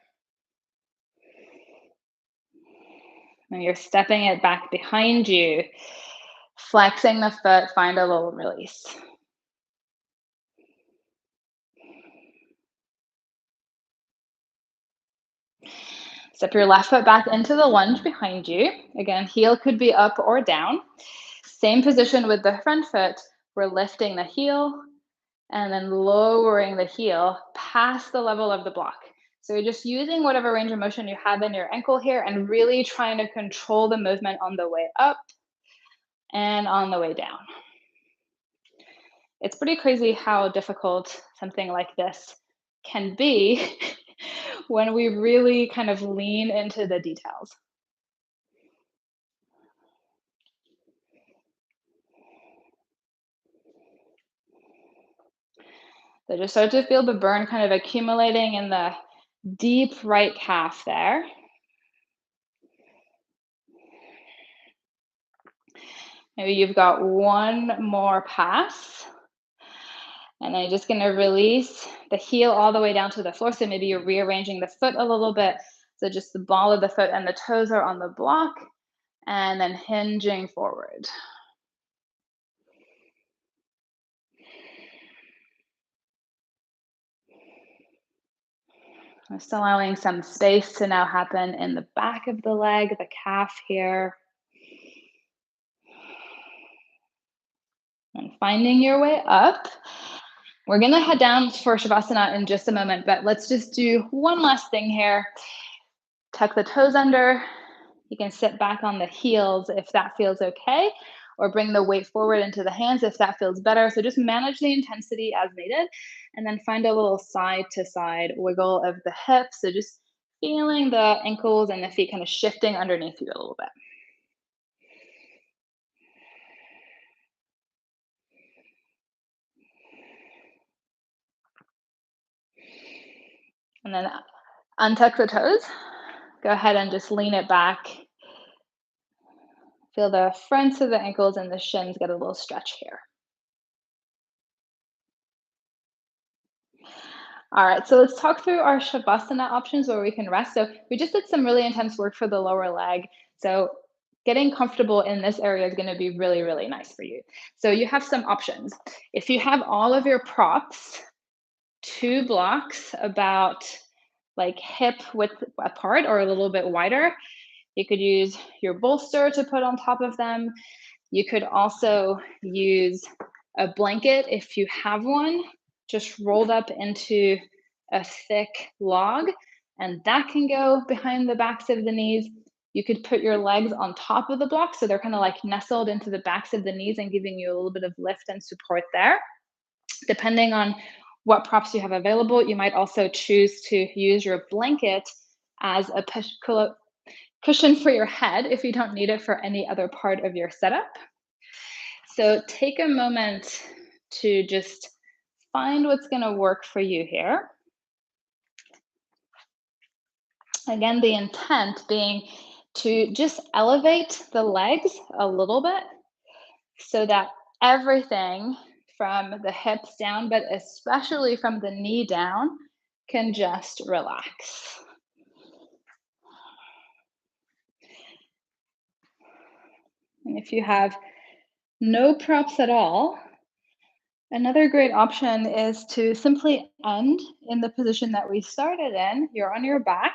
And you're stepping it back behind you, flexing the foot, find a little release. Step your left foot back into the lunge behind you. Again, heel could be up or down. Same position with the front foot. We're lifting the heel and then lowering the heel past the level of the block. So you're just using whatever range of motion you have in your ankle here and really trying to control the movement on the way up and on the way down. It's pretty crazy how difficult something like this can be when we really kind of lean into the details. So just start to feel the burn kind of accumulating in the deep right calf there. Maybe you've got one more pass. And then you're just gonna release the heel all the way down to the floor. So maybe you're rearranging the foot a little bit. So just the ball of the foot and the toes are on the block. and then hinging forward. Just allowing some space to now happen in the back of the leg, the calf here, and finding your way up. We're gonna head down for Shavasana in just a moment, but let's just do one last thing here. Tuck the toes under. You can sit back on the heels if that feels okay, or bring the weight forward into the hands if that feels better. So just manage the intensity as needed, and then find a little side to side wiggle of the hips. So just feeling the ankles and the feet kind of shifting underneath you a little bit. And then untuck the toes. Go ahead and just lean it back. Feel the fronts of the ankles and the shins get a little stretch here. All right, so let's talk through our Shavasana options where we can rest. So we just did some really intense work for the lower leg. So getting comfortable in this area is going to be really, really nice for you. So you have some options. If you have all of your props, two blocks about like hip width apart or a little bit wider, you could use your bolster to put on top of them. You could also use a blanket if you have one, just rolled up into a thick log, and that can go behind the backs of the knees. You could put your legs on top of the block so they're kind of like nestled into the backs of the knees and giving you a little bit of lift and support there. Depending on what props you have available, you might also choose to use your blanket as a cushion for your head if you don't need it for any other part of your setup. So take a moment to just find what's going to work for you here. Again, the intent being to just elevate the legs a little bit so that everything from the hips down, but especially from the knee down, can just relax. And if you have no props at all, another great option is to simply end in the position that we started in. You're on your back,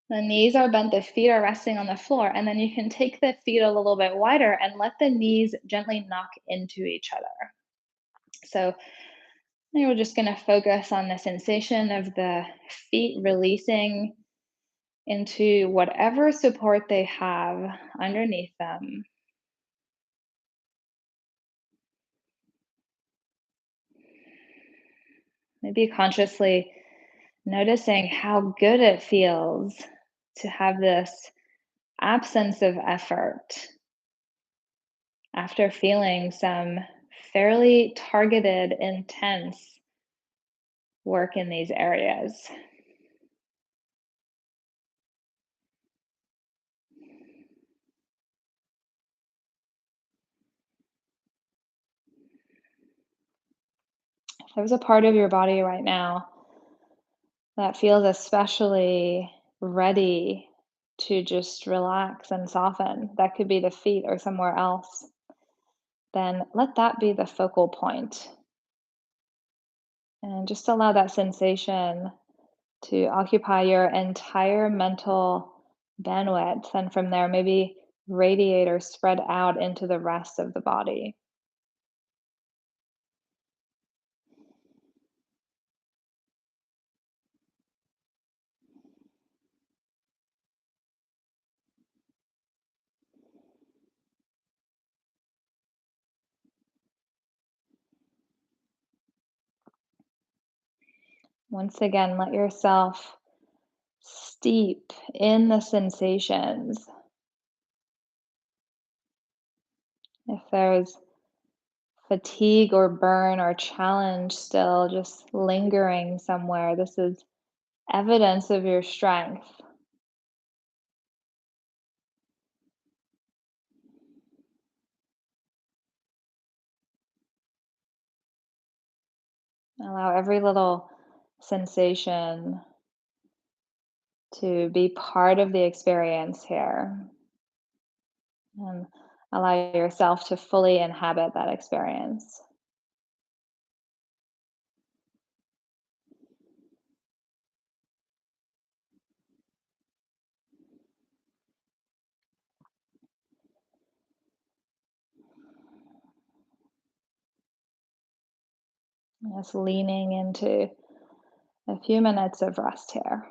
the knees are bent, the feet are resting on the floor, and then you can take the feet a little bit wider and let the knees gently knock into each other. So we're just going to focus on the sensation of the feet releasing into whatever support they have underneath them. Maybe consciously noticing how good it feels to have this absence of effort after feeling some fairly targeted, intense work in these areas. If there's a part of your body right now that feels especially ready to just relax and soften, that could be the feet or somewhere else, then let that be the focal point. And just allow that sensation to occupy your entire mental bandwidth. And from there, maybe radiate or spread out into the rest of the body. Once again, let yourself steep in the sensations. If there's fatigue or burn or challenge still just lingering somewhere, this is evidence of your strength. Allow every little sensation to be part of the experience here. and allow yourself to fully inhabit that experience. Just leaning into a few minutes of rest here.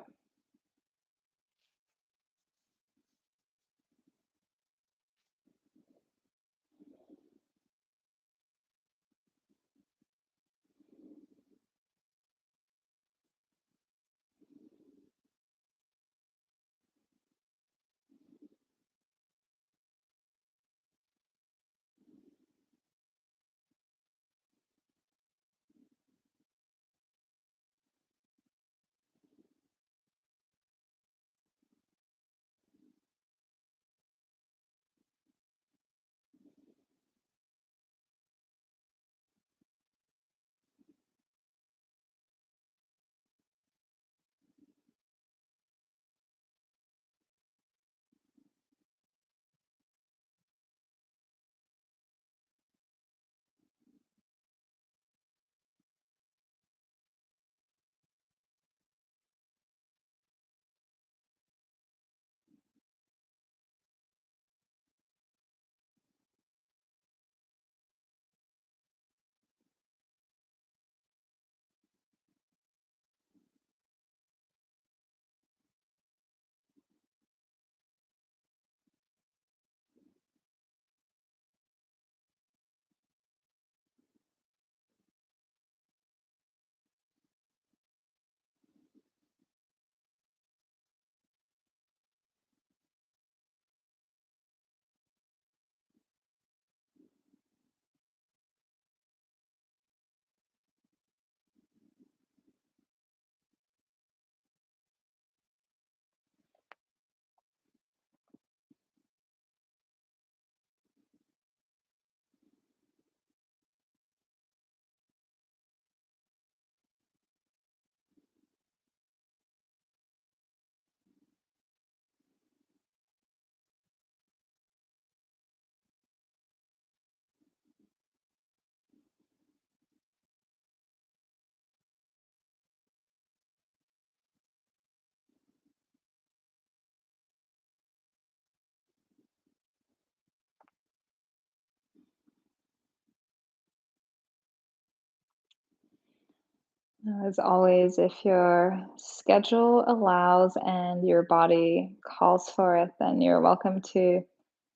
As always, if your schedule allows and your body calls for it, then you're welcome to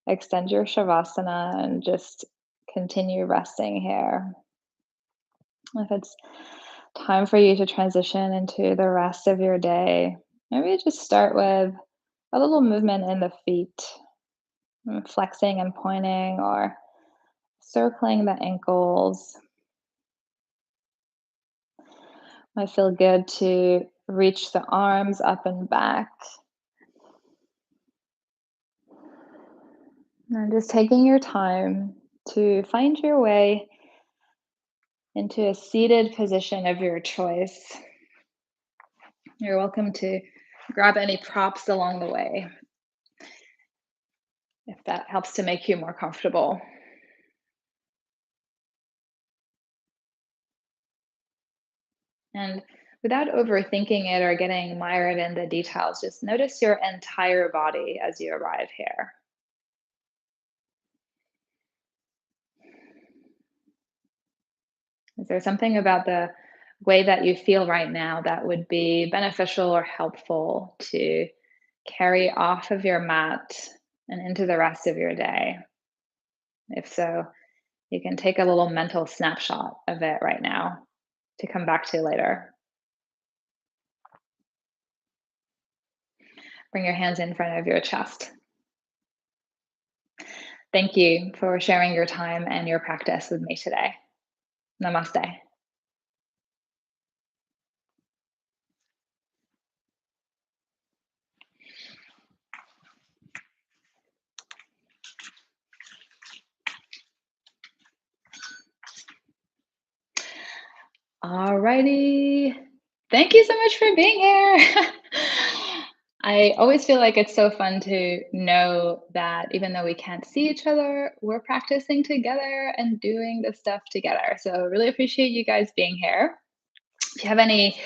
extend your shavasana and just continue resting here. If it's time for you to transition into the rest of your day, maybe just start with a little movement in the feet, flexing and pointing or circling the ankles. Might feel good to reach the arms up and back. And just taking your time to find your way into a seated position of your choice. You're welcome to grab any props along the way if that helps to make you more comfortable. And without overthinking it or getting mired in the details, just notice your entire body as you arrive here. Is there something about the way that you feel right now that would be beneficial or helpful to carry off of your mat and into the rest of your day? If so, you can take a little mental snapshot of it right now to come back to later. Bring your hands in front of your chest. Thank you for sharing your time and your practice with me today. Namaste. Alrighty. Thank you so much for being here. I always feel like it's so fun to know that even though we can't see each other, we're practicing together and doing this stuff together. So really appreciate you guys being here. If you have any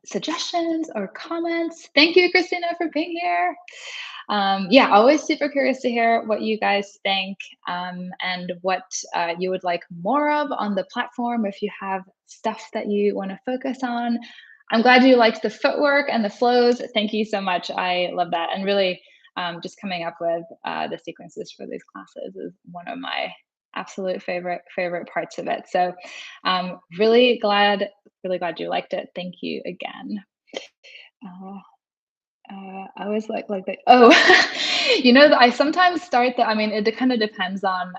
suggestions or comments, thank you, Christina, for being here. Yeah, always super curious to hear what you guys think and what you would like more of on the platform if you have stuff that you want to focus on. I'm glad you liked the footwork and the flows. Thank you so much. I love that. And really, just coming up with the sequences for these classes is one of my absolute favorite parts of it. So, really glad you liked it. Thank you again. Uh, I was like the oh, I sometimes start I mean, it kind of depends on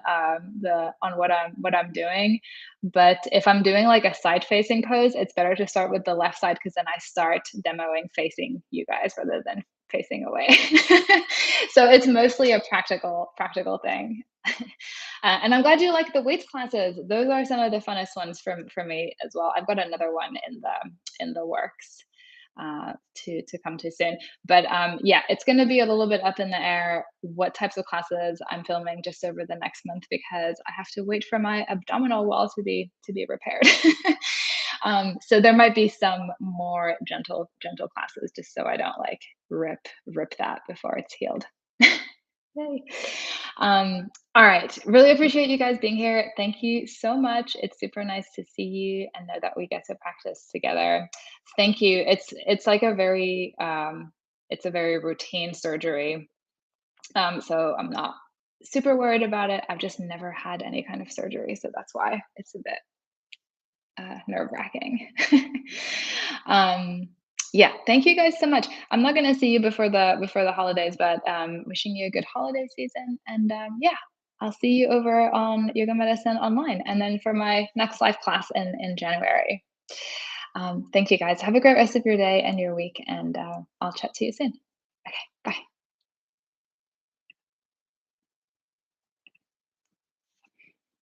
the on what I'm doing, but if I'm doing like a side facing pose, it's better to start with the left side because then I start demoing facing you guys rather than facing away. So it's mostly a practical thing. And I'm glad you like the weights classes. Those are some of the funnest ones for me as well. I've got another one in the works to come to soon. But yeah, it's going to be a little bit up in the air what types of classes I'm filming just over the next month because I have to wait for my abdominal wall to be repaired. So there might be some more gentle classes just so I don't like rip that before it's healed. Yay. All right. Really appreciate you guys being here. Thank you so much. It's super nice to see you and know that we get to practice together. Thank you. It's like it's a very routine surgery. So I'm not super worried about it. I've just never had any kind of surgery, so that's why it's a bit nerve wracking. um, yeah, thank you guys so much. I'm not going to see you before the holidays, but wishing you a good holiday season. And yeah, I'll see you over on Yoga Medicine online, and then for my next live class in January. Thank you guys. Have a great rest of your day and your week, and I'll chat to you soon.